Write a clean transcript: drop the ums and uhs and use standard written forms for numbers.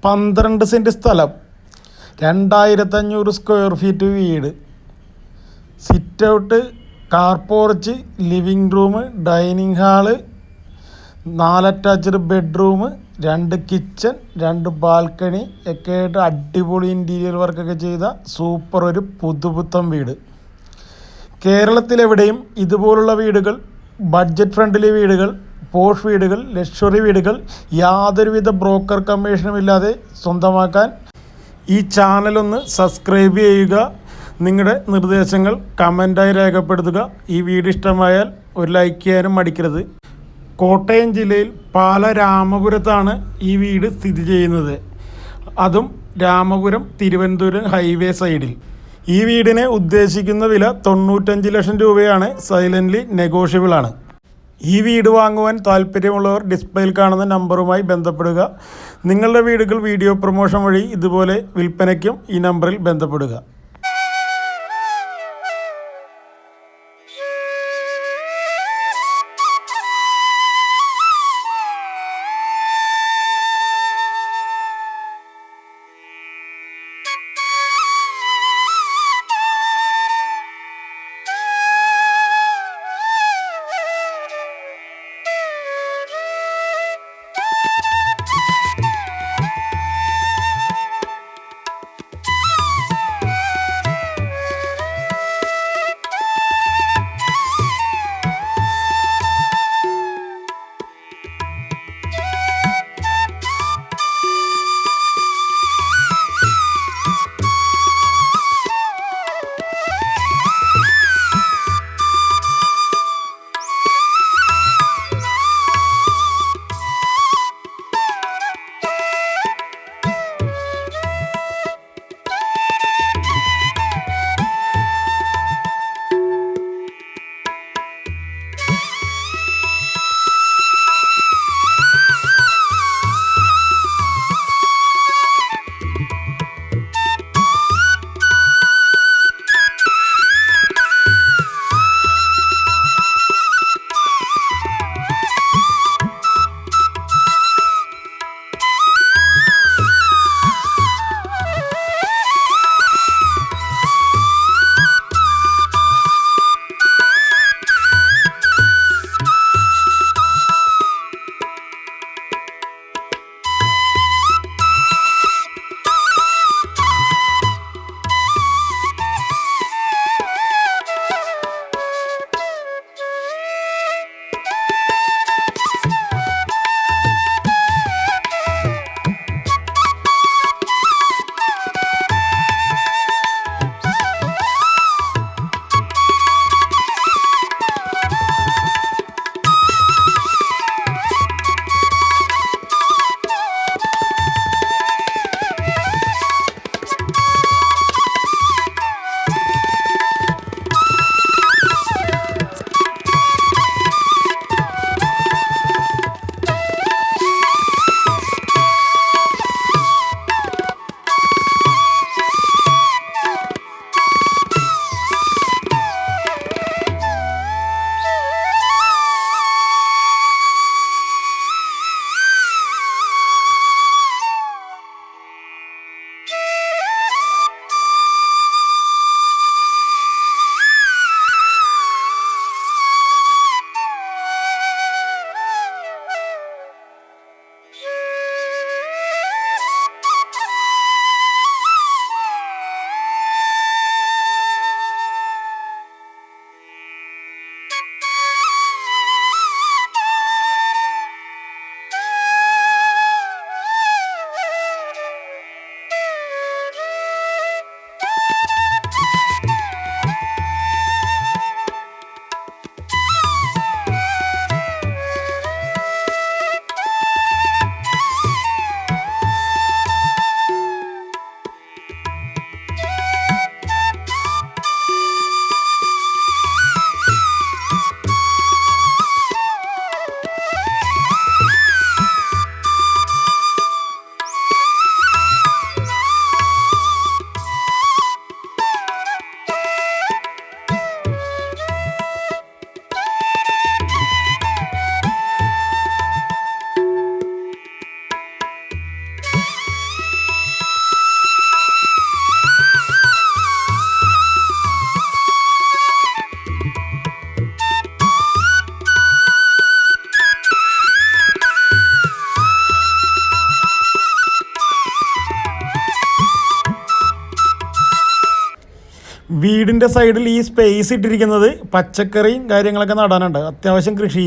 12 cent സ്ഥലം, 2500 square feet വീട്, sit out, car porch, living room, dining hall, 4 attached bedroom, 2 kitchen, 2 balcony ഒക്കെ ആയിട്ട് അടിപൊളി ഇൻറ്റീരിയർ വർക്കൊക്കെ ചെയ്ത സൂപ്പർ ഒരു പുതുപുത്തൻ വീട്. കേരളത്തിലെവിടെയും ഇതുപോലുള്ള വീടുകൾ, ബഡ്ജറ്റ് ഫ്രണ്ട്ലി വീടുകൾ, പോഷ് വീടുകൾ, ലക്ഷറി വീടുകൾ യാതൊരുവിധ ബ്രോക്കർ കമ്മീഷനും ഇല്ലാതെ സ്വന്തമാക്കാൻ ഈ ചാനലൊന്ന് സബ്സ്ക്രൈബ് ചെയ്യുക. നിങ്ങളുടെ നിർദ്ദേശങ്ങൾ കമൻറ്റായി രേഖപ്പെടുത്തുക. ഈ വീഡിയോ ഇഷ്ടമായാൽ ഒരു ലൈക്ക് ചെയ്യാനും മടിക്കരുത്. കോട്ടയം ജില്ലയിൽ പാല രാമപുരത്താണ് ഈ വീട് സ്ഥിതി ചെയ്യുന്നത്. അതും രാമപുരം തിരുവനന്തപുരം ഹൈവേ സൈഡിൽ. ഈ വീടിന് ഉദ്ദേശിക്കുന്ന വില 95 ലക്ഷം രൂപയാണ്. സൈലൻ്റ്ലി നെഗോഷ്യബിൾ ആണ്. ഈ വീട് വാങ്ങുവാൻ താല്പര്യമുള്ളവർ ഡിസ്പ്ലേയിൽ കാണുന്ന നമ്പറുമായി ബന്ധപ്പെടുക. നിങ്ങളുടെ വീടുകൾ വീഡിയോ പ്രൊമോഷൻ വഴി ഇതുപോലെ വിൽപ്പനയ്ക്കും ഈ നമ്പറിൽ ബന്ധപ്പെടുക. വീടിൻ്റെ സൈഡിൽ ഈ സ്പേസ് ഇട്ടിരിക്കുന്നത് പച്ചക്കറിയും കാര്യങ്ങളൊക്കെ നടാനുണ്ട്, അത്യാവശ്യം കൃഷി ചെയ്യും.